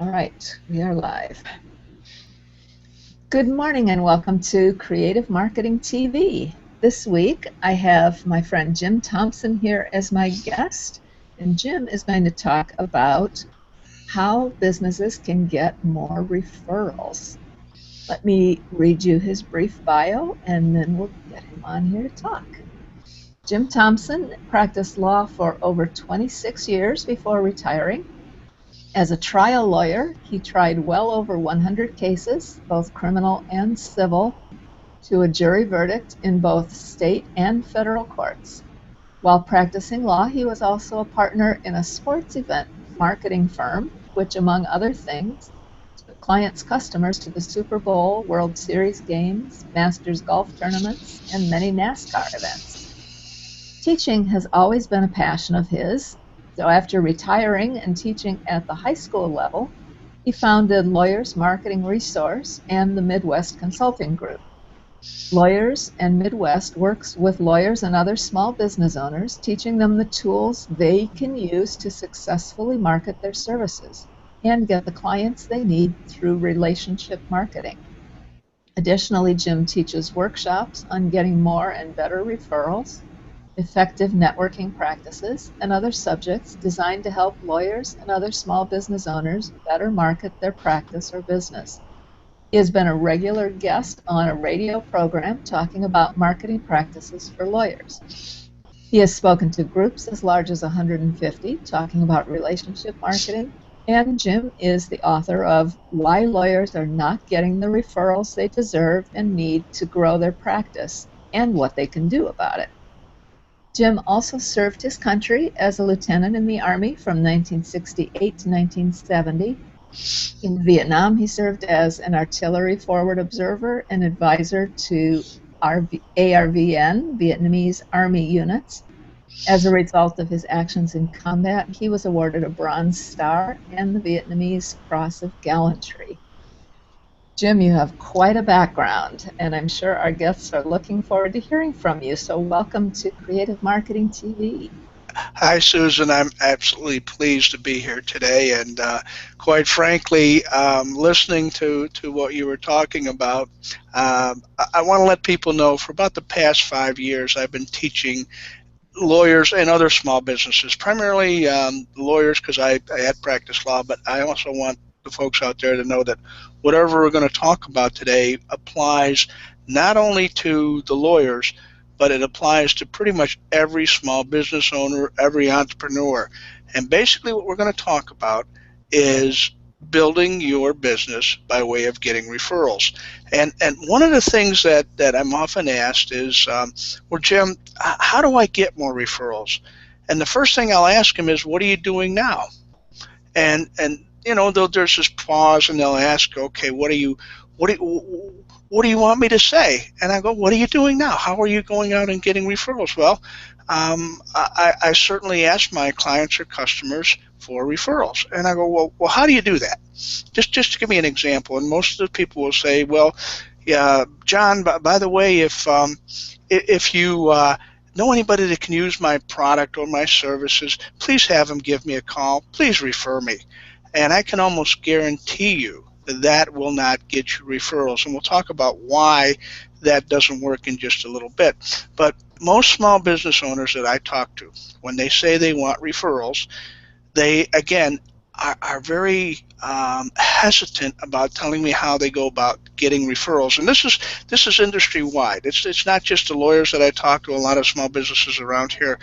All right, we are live. Good morning and welcome to Creative Marketing TV. This week I have my friend Jim Thompson here as my guest, and Jim is going to talk about how businesses can get more referrals. Let me read you his brief bio and then we'll get him on here to talk. Jim Thompson practiced law for over 26 years before retiring. As a trial lawyer, he tried well over 100 cases, both criminal and civil, to a jury verdict in both state and federal courts. While practicing law, he was also a partner in a sports event marketing firm, which, among other things, took clients' customers to the Super Bowl, World Series games, Masters golf tournaments, and many NASCAR events. Teaching has always been a passion of his. So after retiring and teaching at the high school level, he founded Lawyers Marketing Resource and the Midwest Consulting Group. Lawyers and Midwest works with lawyers and other small business owners, teaching them the tools they can use to successfully market their services and get the clients they need through relationship marketing. Additionally, Jim teaches workshops on getting more and better referrals, effective networking practices, and other subjects designed to help lawyers and other small business owners better market their practice or business. He has been a regular guest on a radio program talking about marketing practices for lawyers. He has spoken to groups as large as 150 talking about relationship marketing, and Jim is the author of Why Lawyers Are Not Getting the Referrals They Deserve and Need to Grow Their Practice and What They Can Do About It. Jim also served his country as a lieutenant in the Army from 1968 to 1970. In Vietnam, he served as an artillery forward observer and advisor to ARVN, Vietnamese Army units. As a result of his actions in combat, he was awarded a Bronze Star and the Vietnamese Cross of Gallantry. Jim, you have quite a background, and I'm sure our guests are looking forward to hearing from you. So welcome to Creative Marketing TV. Hi, Susan. I'm absolutely pleased to be here today. And quite frankly, listening to what you were talking about, I want to let people know for about the past 5 years, I've been teaching lawyers and other small businesses, primarily lawyers because I had practiced law, but I also want the folks out there to know that whatever we're going to talk about today applies not only to the lawyers, but it applies to pretty much every small business owner, every entrepreneur. And basically what we're going to talk about is building your business by way of getting referrals. And one of the things that I'm often asked is, well, Jim, how do I get more referrals? And the first thing I'll ask them is, what are you doing now? And you know, there's this pause, and they'll ask, okay, what do you want me to say? And I go, what are you doing now? How are you going out and getting referrals? Well, I certainly ask my clients or customers for referrals, and I go, well, how do you do that? Just to give me an example. And most of the people will say, well, yeah, John, by the way, if you know anybody that can use my product or my services, please have them give me a call. Please refer me. And I can almost guarantee you that will not get you referrals. And we'll talk about why that doesn't work in just a little bit. But most small business owners that I talk to, when they say they want referrals, they, again, are very hesitant about telling me how they go about getting referrals. And this is industry-wide. It's not just the lawyers that I talk to, a lot of small businesses around here.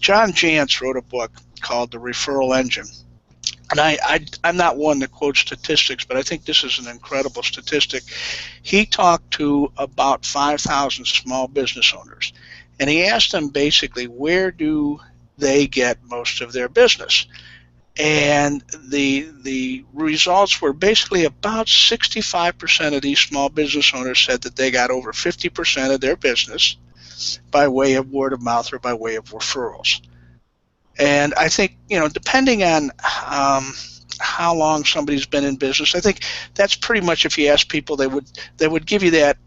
John Jantz wrote a book called The Referral Engine. And I'm not one that quotes statistics, but I think this is an incredible statistic. He talked to about 5,000 small business owners, and he asked them basically, where do they get most of their business? And the results were basically about 65% of these small business owners said that they got over 50% of their business by way of word of mouth or by way of referrals. And I think, you know, depending on how long somebody's been in business, I think that's pretty much, if you ask people, they would give you that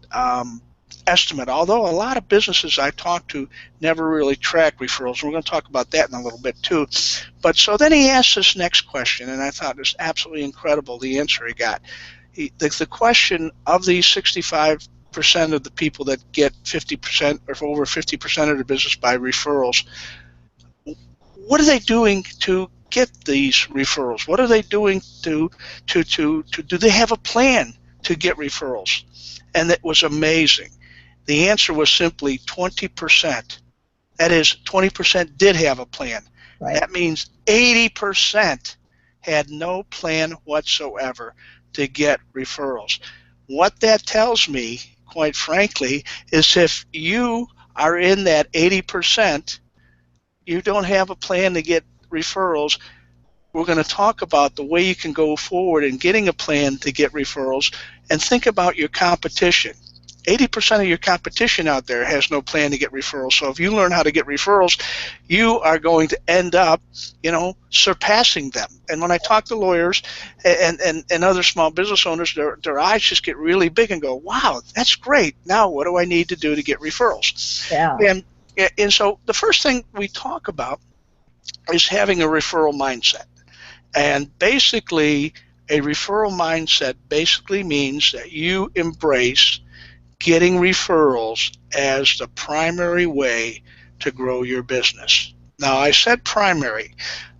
estimate, although a lot of businesses I talk to never really track referrals. We're going to talk about that in a little bit too. But so then he asked this next question, and I thought it was absolutely incredible, the answer he got. The question of these 65% of the people that get 50% or over 50% of their business by referrals, what are they doing to get these referrals? What are they doing to do they have a plan to get referrals? And it was amazing. The answer was simply 20%. That is, 20% did have a plan. Right. That means 80% had no plan whatsoever to get referrals. What that tells me, quite frankly, is if you are in that 80%, you don't have a plan to get referrals. We're going to talk about the way you can go forward in getting a plan to get referrals, and think about your competition. 80% of your competition out there has no plan to get referrals. So if you learn how to get referrals, you are going to end up, surpassing them. And when I talk to lawyers and other small business owners, their eyes just get really big and go, wow, that's great. Now what do I need to do to get referrals? Yeah. And so the first thing we talk about is having a referral mindset. And basically, a referral mindset basically means that you embrace getting referrals as the primary way to grow your business. Now, I said primary.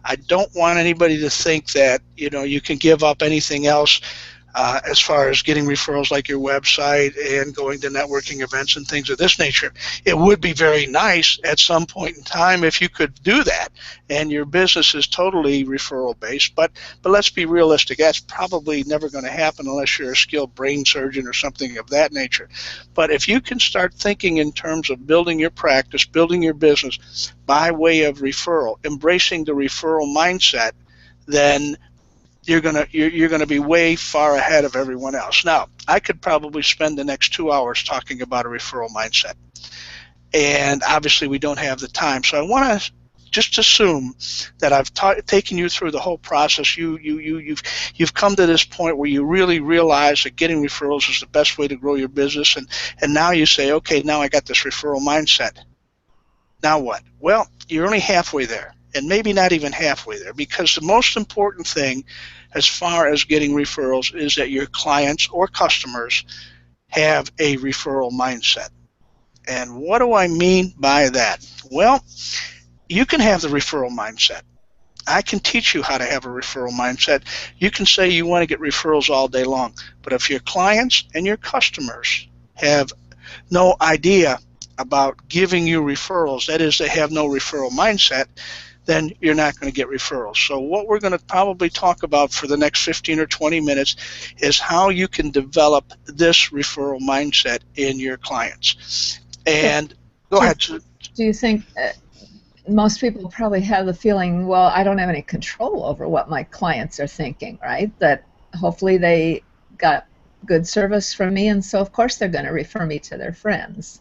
I don't want anybody to think that, you can give up anything else as far as getting referrals like your website and going to networking events and things of this nature. It would be very nice at some point in time if you could do that and your business is totally referral based, but let's be realistic. That's probably never going to happen unless you're a skilled brain surgeon or something of that nature. But if you can start thinking in terms of building your practice, building your business by way of referral, embracing the referral mindset, then you're gonna be way far ahead of everyone else. Now, I could probably spend the next 2 hours talking about a referral mindset, and obviously we don't have the time. So I want to just assume that I've taken you through the whole process. You've come to this point where you really realize that getting referrals is the best way to grow your business, and now you say, okay, now I got this referral mindset. Now what? Well, you're only halfway there. And maybe not even halfway there, because the most important thing as far as getting referrals is that your clients or customers have a referral mindset. And what do I mean by that? Well, you can have the referral mindset. I can teach you how to have a referral mindset. You can say you want to get referrals all day long, but if your clients and your customers have no idea about giving you referrals, that is, they have no referral mindset, then you're not going to get referrals. So what we're going to probably talk about for the next 15 or 20 minutes is how you can develop this referral mindset in your clients. And go ahead. Do you think most people probably have the feeling, well, I don't have any control over what my clients are thinking, right? That hopefully they got good service from me, and so of course they're going to refer me to their friends.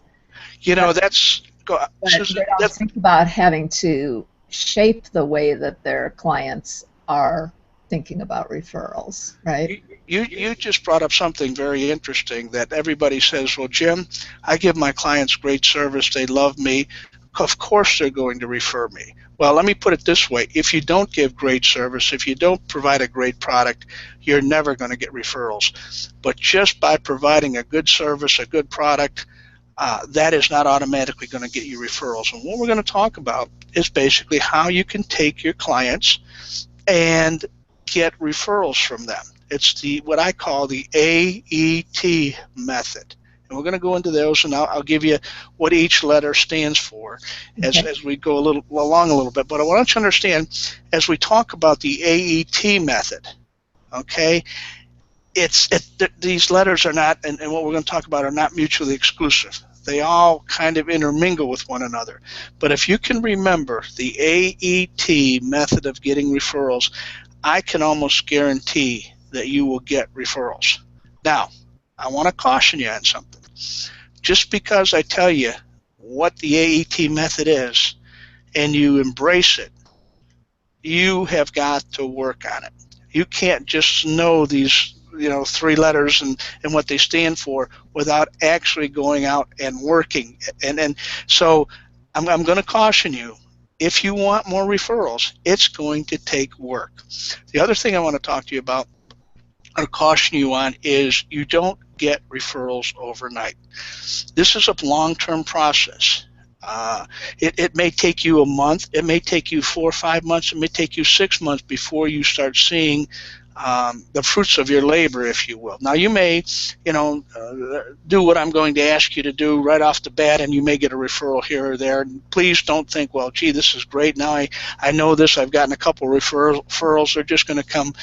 They don't think about having to shape the way that their clients are thinking about referrals, right? You just brought up something very interesting, that everybody says, well, Jim, I give my clients great service, they love me, of course they're going to refer me. Well, let me put it this way. If you don't give great service, if you don't provide a great product, you're never going to get referrals. But just by providing a good service, a good product, that is not automatically going to get you referrals. And what we're going to talk about is basically how you can take your clients and get referrals from them. It's what I call the AET method. And we're going to go into those, and I'll give you what each letter stands for as we go along a little bit. But I want you to understand, as we talk about the AET method, okay, these letters are not, and what we're going to talk about, are not mutually exclusive. They all kind of intermingle with one another. But if you can remember the AET method of getting referrals, I can almost guarantee that you will get referrals. Now, I want to caution you on something. Just because I tell you what the AET method is and you embrace it, you have got to work on it. You can't just know these three letters and what they stand for without actually going out and working. And so I'm going to caution you, if you want more referrals, it's going to take work. The other thing I want to talk to you about or caution you on is you don't get referrals overnight. This is a long-term process. It may take you a month, it may take you 4 or 5 months, it may take you 6 months before you start seeing the fruits of your labor, if you will. Now, you may, do what I'm going to ask you to do right off the bat, and you may get a referral here or there. And please don't think, well, gee, this is great. Now I know this. I've gotten a couple referrals. They're just going to come,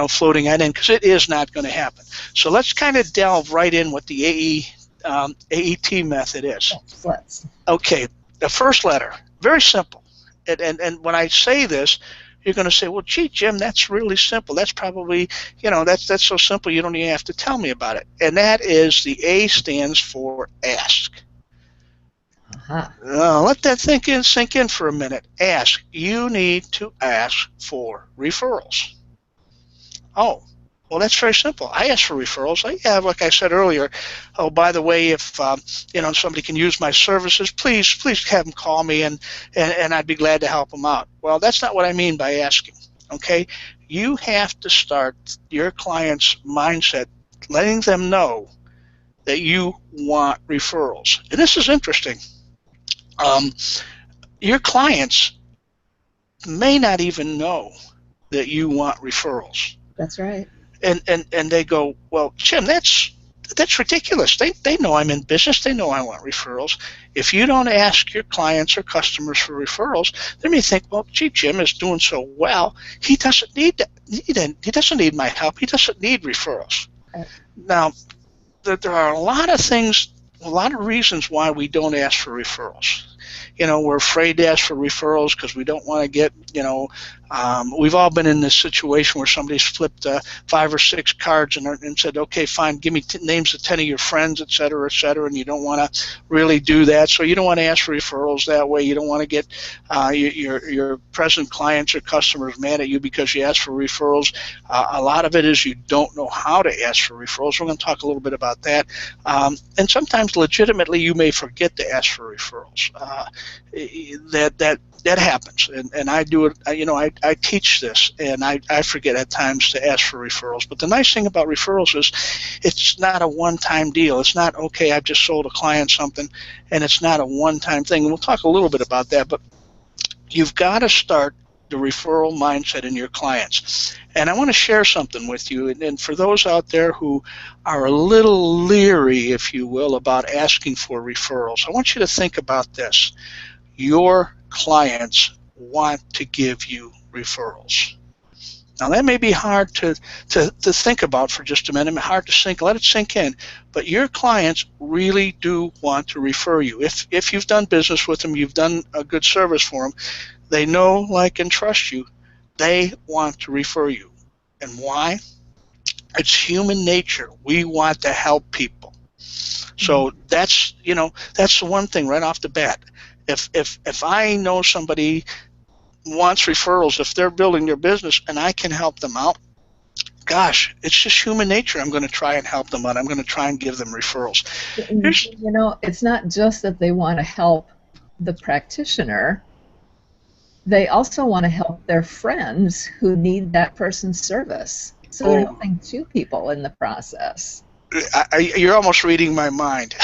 floating right in, because it is not going to happen. So let's kind of delve right in what the AET method is. Let's. Okay, the first letter, very simple. And when I say this, you're going to say, well, gee, Jim, that's really simple. That's probably, that's so simple you don't even have to tell me about it. And that is the A stands for ask. Let that sink in for a minute. Ask. You need to ask for referrals. Oh, well, that's very simple. I ask for referrals. Like I said earlier, oh, by the way, if somebody can use my services, please have them call me, and I'd be glad to help them out. Well, that's not what I mean by asking. Okay, you have to start your client's mindset, letting them know that you want referrals. And this is interesting. Your clients may not even know that you want referrals. That's right. And they go, well, Jim, that's ridiculous. They know I'm in business. They know I want referrals. If you don't ask your clients or customers for referrals, they may think, well, gee, Jim is doing so well. He doesn't need my help. He doesn't need referrals. Now, there are a lot of things, a lot of reasons why we don't ask for referrals. We're afraid to ask for referrals because we don't want to get, we've all been in this situation where somebody's flipped 5 or 6 cards and said, okay, fine, give me names of 10 of your friends, et cetera, and you don't want to really do that. So you don't want to ask for referrals that way. You don't want to get your present clients or customers mad at you because you ask for referrals. A lot of it is you don't know how to ask for referrals. We're going to talk a little bit about that. And sometimes legitimately you may forget to ask for referrals. That happens, and I do it. I teach this, and I forget at times to ask for referrals. But the nice thing about referrals is, it's not a one-time deal. It's not, okay, I've just sold a client something, and it's not a one-time thing. And we'll talk a little bit about that. But you've got to start the referral mindset in your clients. And I want to share something with you. And for those out there who are a little leery, if you will, about asking for referrals, I want you to think about this. Your clients want to give you referrals. Now, that may be hard to think about for just a minute, hard to let it sink in, but your clients really do want to refer you. If you've done business with them, you've done a good service for them, they know, like, and trust you, they want to refer you. And why? It's human nature. We want to help people. So that's the one thing right off the bat. If I know somebody wants referrals, if they're building their business and I can help them out, gosh, it's just human nature. I'm going to try and help them out. I'm going to try and give them referrals. It's not just that they want to help the practitioner. They also want to help their friends who need that person's service. So they're helping 2 people in the process. You're almost reading my mind.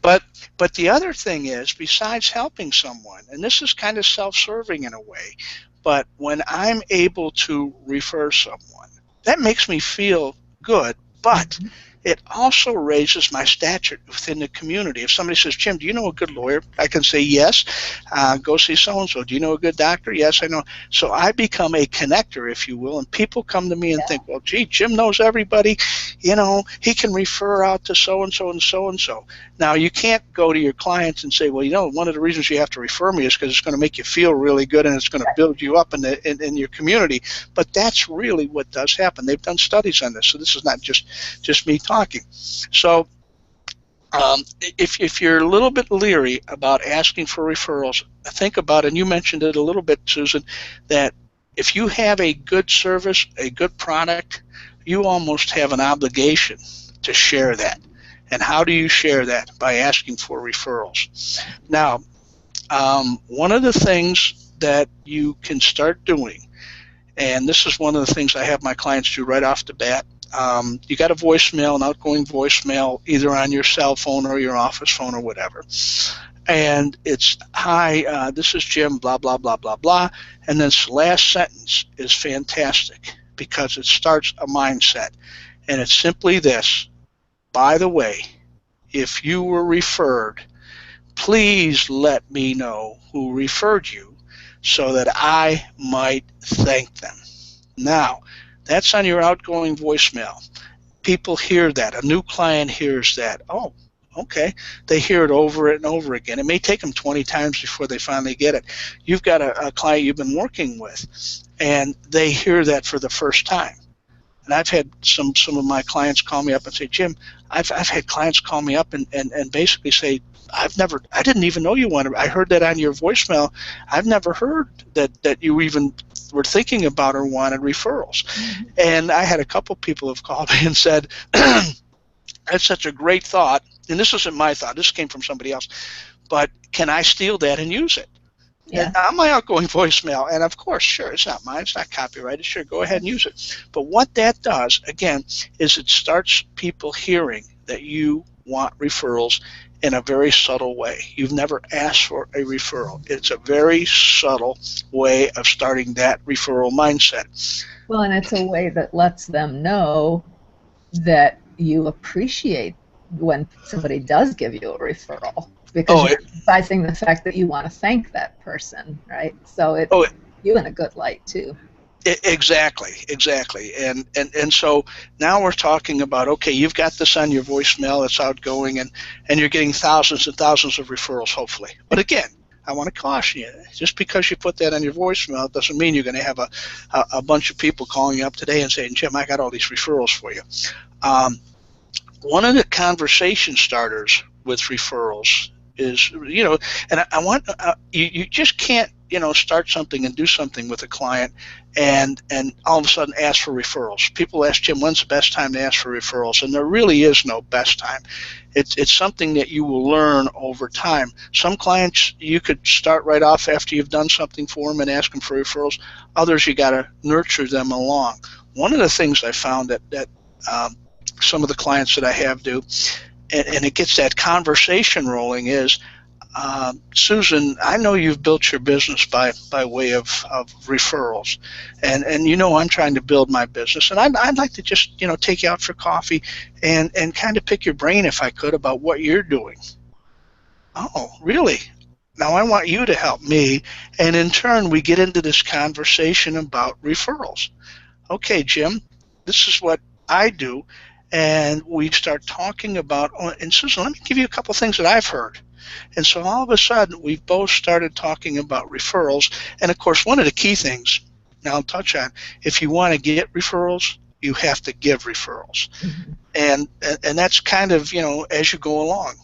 But the other thing is, besides helping someone, and this is kind of self-serving in a way, but when I'm able to refer someone, that makes me feel good, but it also raises my stature within the community. If somebody says, Jim, do you know a good lawyer? I can say, yes. Go see so-and-so. Do you know a good doctor? Yes, I know. So I become a connector, if you will, and people come to me and think, well, gee, Jim knows everybody. He can refer out to so-and-so and so-and-so. Now, you can't go to your clients and say, well, one of the reasons you have to refer me is because it's going to make you feel really good and it's going to build you up in your community. But that's really what does happen. They've done studies on this, so this is not just me talking. So if you're a little bit leery about asking for referrals, think about, and you mentioned it a little bit, Susan, that if you have a good service, a good product, you almost have an obligation to share that. And how do you share that? By asking for referrals. Now, one of the things that you can start doing, and this is one of the things I have my clients do right off the bat. You got a voicemail, an outgoing voicemail, either on your cell phone or your office phone or whatever. And it's, hi, this is Jim, blah, blah, blah, blah, blah. And this last sentence is fantastic because it starts a mindset. And it's simply this: by the way, if you were referred, please let me know who referred you so that I might thank them. Now, that's on your outgoing voicemail. People hear that. A new client hears that. Oh, okay. They hear it over and over again. It may take them 20 times before they finally get it. You've got a client you've been working with, and they hear that for the first time. And I've had some of my clients call me up and say, Jim, I've had clients call me up and basically say, I didn't even know you wanted, I heard that on your voicemail. I've never heard that you even were thinking about or wanted referrals. Mm-hmm. And I had a couple people have called me and said, that's such a great thought. And this isn't my thought. This came from somebody else. But can I steal that and use it? Yeah. On my outgoing voicemail, and of course, sure, it's not mine, it's not copyrighted, sure, go ahead and use it. But what that does, again, is it starts people hearing that you want referrals in a very subtle way. You've never asked for a referral. It's a very subtle way of starting that referral mindset. Well, and it's a way that lets them know that you appreciate when somebody does give you a referral. Because you're emphasizing the fact that you want to thank that person, right? So it you in a good light too. Exactly. And so now we're talking about, okay, you've got this on your voicemail, it's outgoing, and you're getting thousands and thousands of referrals, hopefully. But again, I want to caution you, just because you put that on your voicemail doesn't mean you're going to have a bunch of people calling you up today and saying, Jim, I got all these referrals for you. One of the conversation starters with referrals is, and I want, you just can't, start something and do something with a client and all of a sudden ask for referrals. People ask, Jim, when's the best time to ask for referrals? And there really is no best time. It's something that you will learn over time. Some clients, you could start right off after you've done something for them and ask them for referrals. Others, you got to nurture them along. One of the things I found that some of the clients that I have do, and it gets that conversation rolling, is, Susan, I know you've built your business by way of referrals, and I'm trying to build my business, and I'd like to just take you out for coffee and kind of pick your brain, if I could, about what you're doing. Oh, really? Now I want you to help me, and in turn we get into this conversation about referrals. Okay, Jim, this is what I do. And we start talking about, and Susan, let me give you a couple things that I've heard. And so all of a sudden, we've both started talking about referrals. And of course, one of the key things, now I'll touch on, if you want to get referrals, you have to give referrals. Mm-hmm. And that's kind of, as you go along.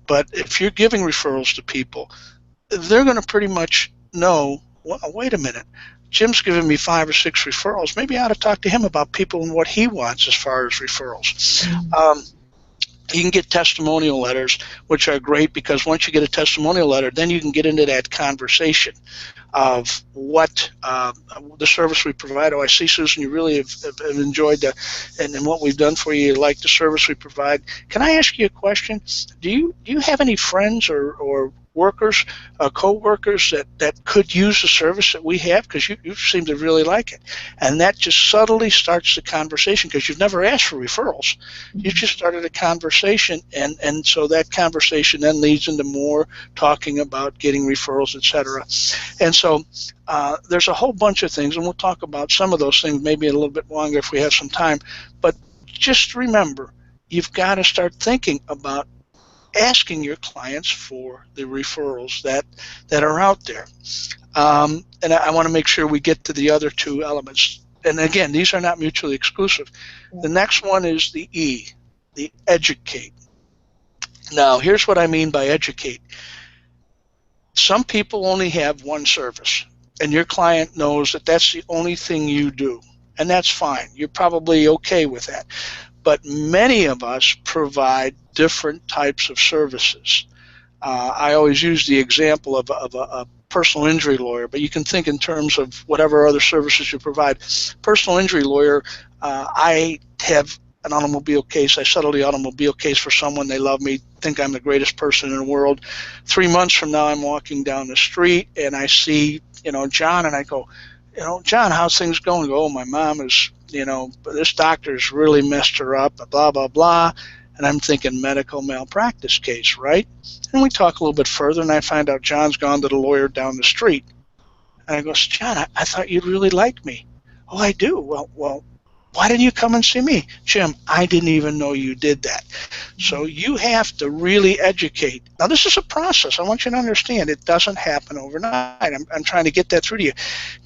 But if you're giving referrals to people, they're going to pretty much know, well, wait a minute, Jim's given me 5 or 6 referrals. Maybe I ought to talk to him about people and what he wants as far as referrals. You can get testimonial letters, which are great, because once you get a testimonial letter, then you can get into that conversation of what the service we provide. Oh, I see, Susan, you really have enjoyed and what we've done for you. You like the service we provide. Can I ask you a question? Do you have any friends or workers, co-workers that could use the service that we have? Because you seem to really like it. And that just subtly starts the conversation, because you've never asked for referrals. You just started a conversation, and so that conversation then leads into more talking about getting referrals, etc. And so there's a whole bunch of things, and we'll talk about some of those things maybe a little bit longer if we have some time. But just remember, you've got to start thinking about asking your clients for the referrals that are out there. And I want to make sure we get to the other 2 elements. And again, these are not mutually exclusive. The next one is the E, the educate. Now, here's what I mean by educate. Some people only have one service, and your client knows that that's the only thing you do. and that's fine. You're probably okay with that. But many of us provide different types of services. I always use the example of a personal injury lawyer, but you can think in terms of whatever other services you provide. Personal injury lawyer, I have an automobile case. I settle the automobile case for someone. They love me, think I'm the greatest person in the world. 3 months from now, I'm walking down the street and I see, John, and I go, John, how's things going? I go, oh, my mom is, this doctor's really messed her up, blah, blah, blah. And I'm thinking medical malpractice case, right? And we talk a little bit further, and I find out John's gone to the lawyer down the street. And I go, John, I thought you'd really like me. Oh, I do. Well, why didn't you come and see me? Jim, I didn't even know you did that. So you have to really educate. Now, this is a process. I want you to understand it doesn't happen overnight. I'm trying to get that through to you.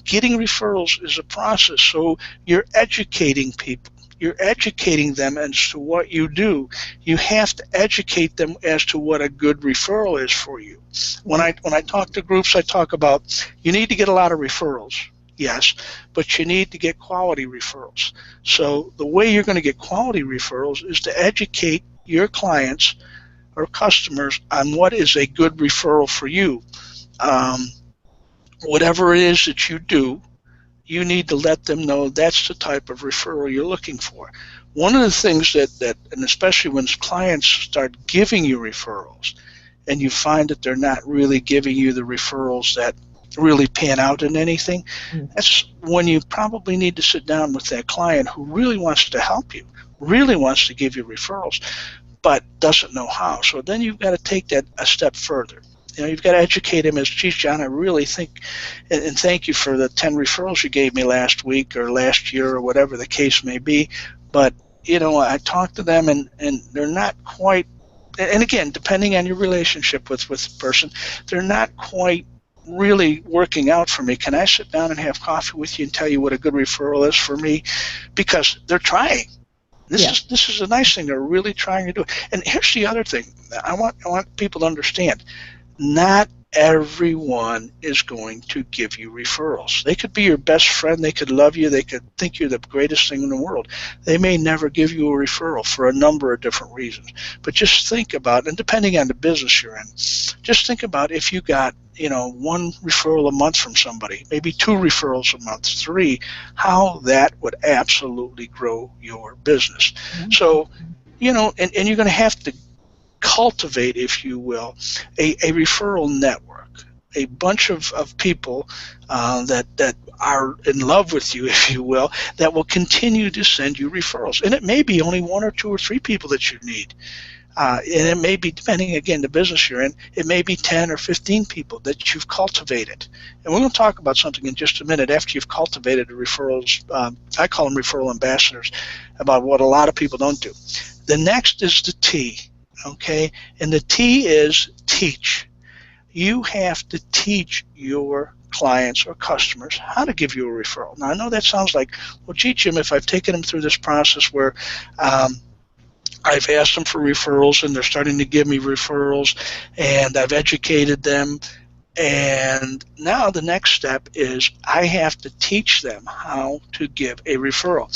Getting referrals is a process, so you're educating people. You're educating them as to what you do. You have to educate them as to what a good referral is for you. When I talk to groups, I talk about you need to get a lot of referrals, yes, but you need to get quality referrals. So the way you're going to get quality referrals is to educate your clients or customers on what is a good referral for you. Whatever it is that you do, you need to let them know that's the type of referral you're looking for. One of the things that and especially when clients start giving you referrals and you find that they're not really giving you the referrals that really pan out in anything, that's when you probably need to sit down with that client who really wants to help you, really wants to give you referrals, but doesn't know how. So then you've got to take that a step further. You've got to educate him as, geez, John, I really think, and thank you for the 10 referrals you gave me last week or last year or whatever the case may be. But, I talked to them and they're not quite, and again, depending on your relationship with the person, they're not quite really working out for me. Can I sit down and have coffee with you and tell you what a good referral is for me? Because they're trying. This is a nice thing. They're really trying to do it. And here's the other thing. I want people to understand. Not everyone is going to give you referrals. They could be your best friend. They could love you. They could think you're the greatest thing in the world. They may never give you a referral for a number of different reasons. But just think about, and depending on the business you're in, just think about if you got, 1 referral a month from somebody, maybe 2 referrals a month, 3, how that would absolutely grow your business. So, and you're going to have to cultivate, if you will, a referral network, a bunch of people that are in love with you, if you will, that will continue to send you referrals. And it may be only 1 or 2 or 3 people that you need. And it may be, depending, again, the business you're in, it may be 10 or 15 people that you've cultivated. And we're going to talk about something in just a minute after you've cultivated the referrals. I call them referral ambassadors, about what a lot of people don't do. The next is the T. Okay, and the T is teach. You have to teach your clients or customers how to give you a referral. Now, I know that sounds like, well, gee, Jim, if I've taken them through this process where I've asked them for referrals and they're starting to give me referrals and I've educated them, and now the next step is I have to teach them how to give a referral.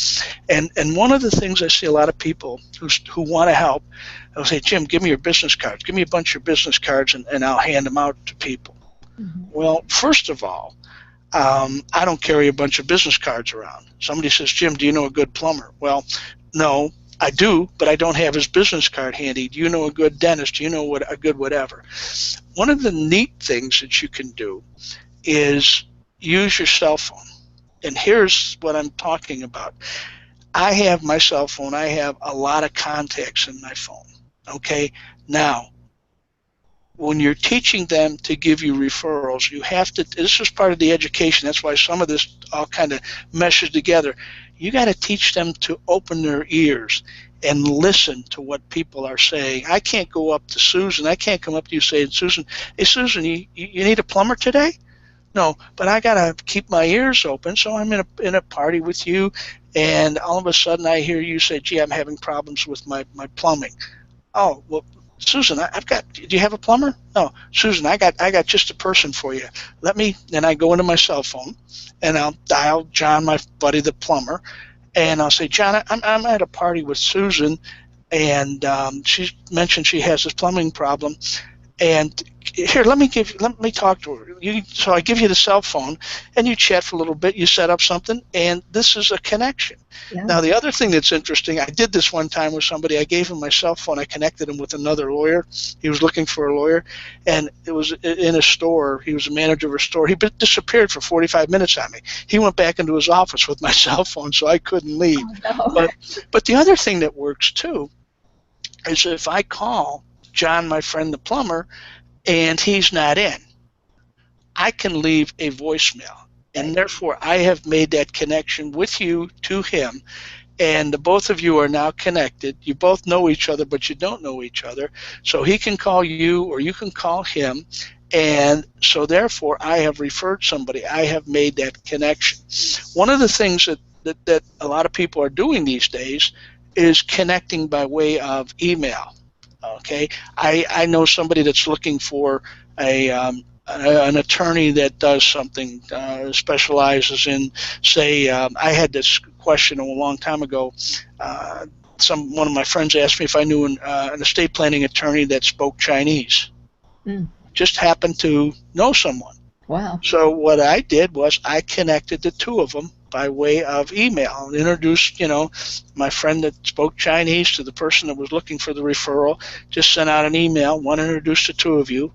And one of the things I see a lot of people who want to help, they'll say, Jim, give me your business cards. Give me a bunch of your business cards and I'll hand them out to people. Well, first of all, I don't carry a bunch of business cards around. Somebody says, Jim, do you know a good plumber? Well, no, I do, but I don't have his business card handy. Do you know a good dentist? Do you know a good whatever? One of the neat things that you can do is use your cell phone. And here's what I'm talking about. I have my cell phone. I have a lot of contacts in my phone. Okay? Now, when you're teaching them to give you referrals, you have to, this is part of the education. That's why some of this all kind of meshes together. You got to teach them to open their ears and listen to what people are saying. I can't go up to Susan. I can't come up to you saying, Susan, hey, Susan, you need a plumber today? No, but I got to keep my ears open. So I'm in a party with you, and all of a sudden I hear you say, gee, I'm having problems with my plumbing. Oh, well, Susan, I've got. Do you have a plumber? No, Susan, I got just a person for you. Let me. Then I go into my cell phone, and I'll dial John, my buddy, the plumber, and I'll say, John, I'm at a party with Susan, and she mentioned she has this plumbing problem, and here, let me talk to her. So I give you the cell phone, and you chat for a little bit. You set up something, and this is a connection. Yeah. Now, the other thing that's interesting, I did this one time with somebody. I gave him my cell phone. I connected him with another lawyer. He was looking for a lawyer, and it was in a store. He was a manager of a store. He disappeared for 45 minutes on me. He went back into his office with my cell phone, so I couldn't leave. Oh, no. But the other thing that works too is if I call John, my friend, the plumber, and he's not in, I can leave a voicemail. And therefore, I have made that connection with you to him. And the both of you are now connected. You both know each other, but you don't know each other. So he can call you or you can call him. And so therefore, I have referred somebody. I have made that connection. One of the things that a lot of people are doing these days is connecting by way of email. Okay, I know somebody that's looking for an attorney that does something, specializes in, say, I had this question a long time ago. One of my friends asked me if I knew an estate planning attorney that spoke Chinese. Just happened to know someone. Wow. So what I did was I connected the two of them by way of email and introduced, my friend that spoke Chinese to the person that was looking for the referral. Just sent out an email. One introduced the two of you,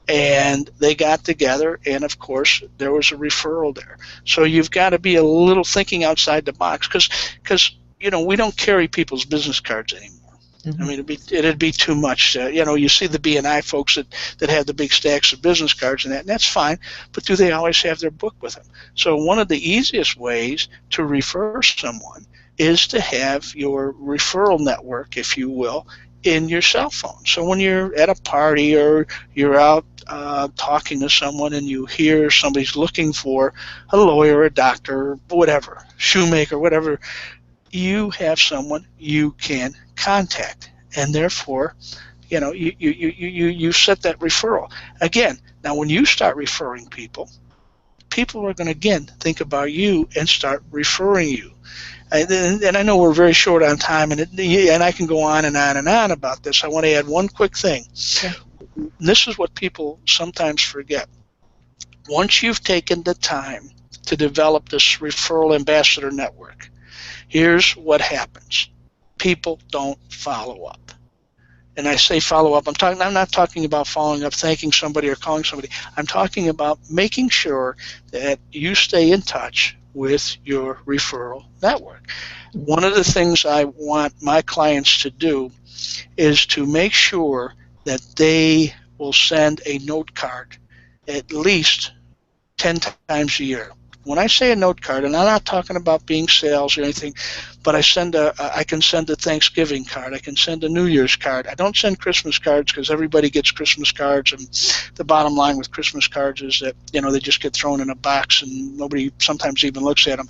and they got together, and of course there was a referral there. So you've got to be a little thinking outside the box, because we don't carry people's business cards anymore. I mean, it'd be too much. You see the B&I folks that have the big stacks of business cards and that's fine, but do they always have their book with them? So one of the easiest ways to refer someone is to have your referral network, if you will, in your cell phone. So when you're at a party or you're out talking to someone and you hear somebody's looking for a lawyer, a doctor, whatever, shoemaker, whatever, you have someone you can contact, and therefore, you set that referral. Again, now when you start referring people are going to again think about you and start referring you. And I know we're very short on time, and I can go on and on and on about this. I want to add one quick thing. Okay. This is what people sometimes forget. Once you've taken the time to develop this referral ambassador network, here's what happens. People don't follow up. And I say follow up, I'm not talking about following up, thanking somebody or calling somebody. I'm talking about making sure that you stay in touch with your referral network. One of the things I want my clients to do is to make sure that they will send a note card at least 10 times a year. When I say a note card, and I'm not talking about being sales or anything, but I can send a Thanksgiving card. I can send a New Year's card. I don't send Christmas cards because everybody gets Christmas cards, and the bottom line with Christmas cards is that they just get thrown in a box and nobody sometimes even looks at them.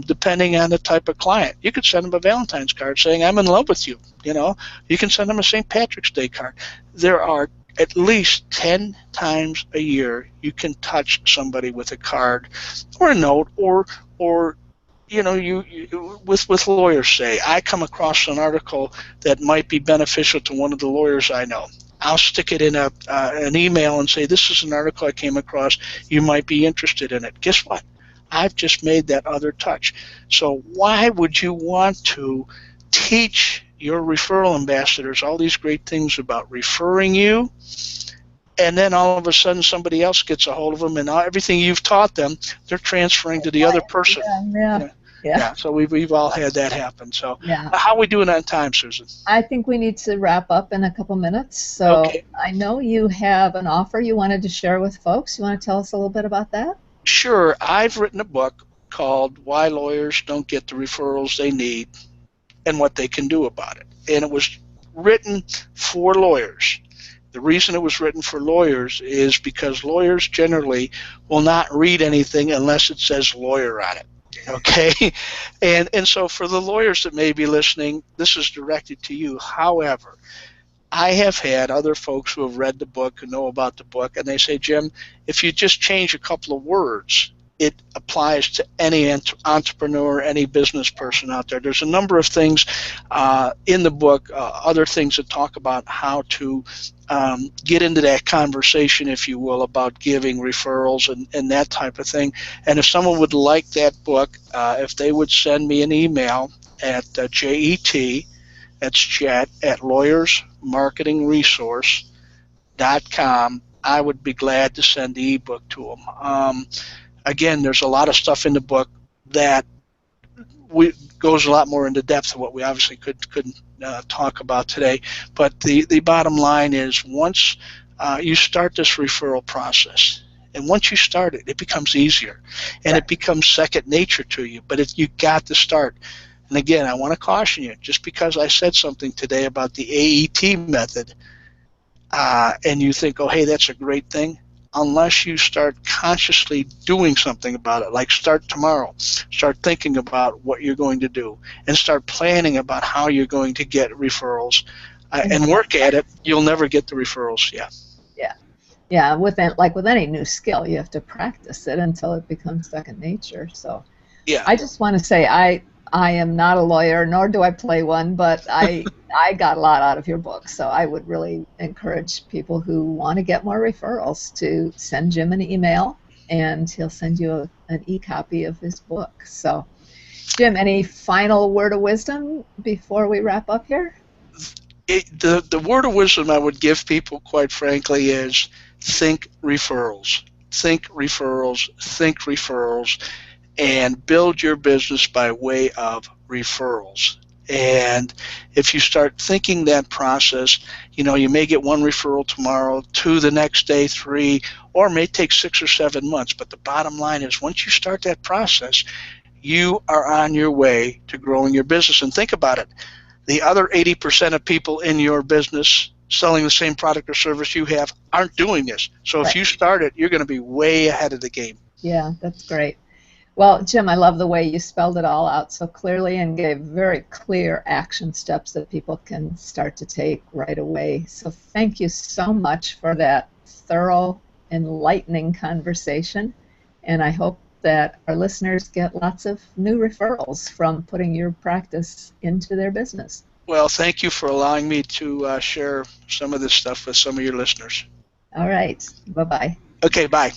Depending on the type of client, you could send them a Valentine's card saying I'm in love with you. You can send them a St. Patrick's Day card. There are at least 10 times a year you can touch somebody with a card or a note or with lawyers. Say I come across an article that might be beneficial to one of the lawyers I know. I'll stick it in an email and say, this is an article I came across. You might be interested in it. Guess what? I've just made that other touch. So why would you want to teach your referral ambassadors all these great things about referring you, and then all of a sudden somebody else gets a hold of them, and everything you've taught them, they're transferring to the other person. Yeah. So we've all had that happen. So how are we doing on time, Susan? I think we need to wrap up in a couple minutes. So okay. I know you have an offer you wanted to share with folks. You want to tell us a little bit about that? Sure. I've written a book called Why Lawyers Don't Get the Referrals They Need and What They Can Do About It. And it was written for lawyers. The reason it was written for lawyers is because lawyers generally will not read anything unless it says lawyer on it. Okay? And so for the lawyers that may be listening, this is directed to you. However, I have had other folks who have read the book, who know about the book, and they say, Jim, if you just change a couple of words, it applies to any entrepreneur, any business person out there. There's a number of things in the book, other things that talk about how to get into that conversation, if you will, about giving referrals and that type of thing. And if someone would like that book, if they would send me an email at JET, that's chat at lawyersmarketingresource.com, I would be glad to send the ebook to them. Again, there's a lot of stuff in the book that goes a lot more into depth than what we obviously couldn't talk about today. But the bottom line is, once you start this referral process, and once you start it, it becomes easier, and it becomes second nature to you. But you got to start. And again, I want to caution you, just because I said something today about the AET method, and you think, oh, hey, that's a great thing, unless you start consciously doing something about it, like start tomorrow, start thinking about what you're going to do, and start planning about how you're going to get referrals, and work at it, you'll never get the referrals. Yeah, with any new skill, you have to practice it until it becomes second nature. So Yeah. I just want to say I am not a lawyer, nor do I play one, but I got a lot out of your book. So I would really encourage people who want to get more referrals to send Jim an email, and he'll send you an e-copy of his book. So, Jim, any final word of wisdom before we wrap up here? The word of wisdom I would give people, quite frankly, is think referrals. Think referrals. Think referrals. And build your business by way of referrals. And if you start thinking that process, you may get one referral tomorrow, two the next day, three, or it may take 6 or 7 months. But the bottom line is, once you start that process, you are on your way to growing your business. And think about it. The other 80% of people in your business selling the same product or service you have aren't doing this. So if you start it, you're going to be way ahead of the game. Yeah, that's great. Well, Jim, I love the way you spelled it all out so clearly and gave very clear action steps that people can start to take right away. So thank you so much for that thorough, enlightening conversation. And I hope that our listeners get lots of new referrals from putting your practice into their business. Well, thank you for allowing me to share some of this stuff with some of your listeners. All right. Bye-bye. Okay, bye.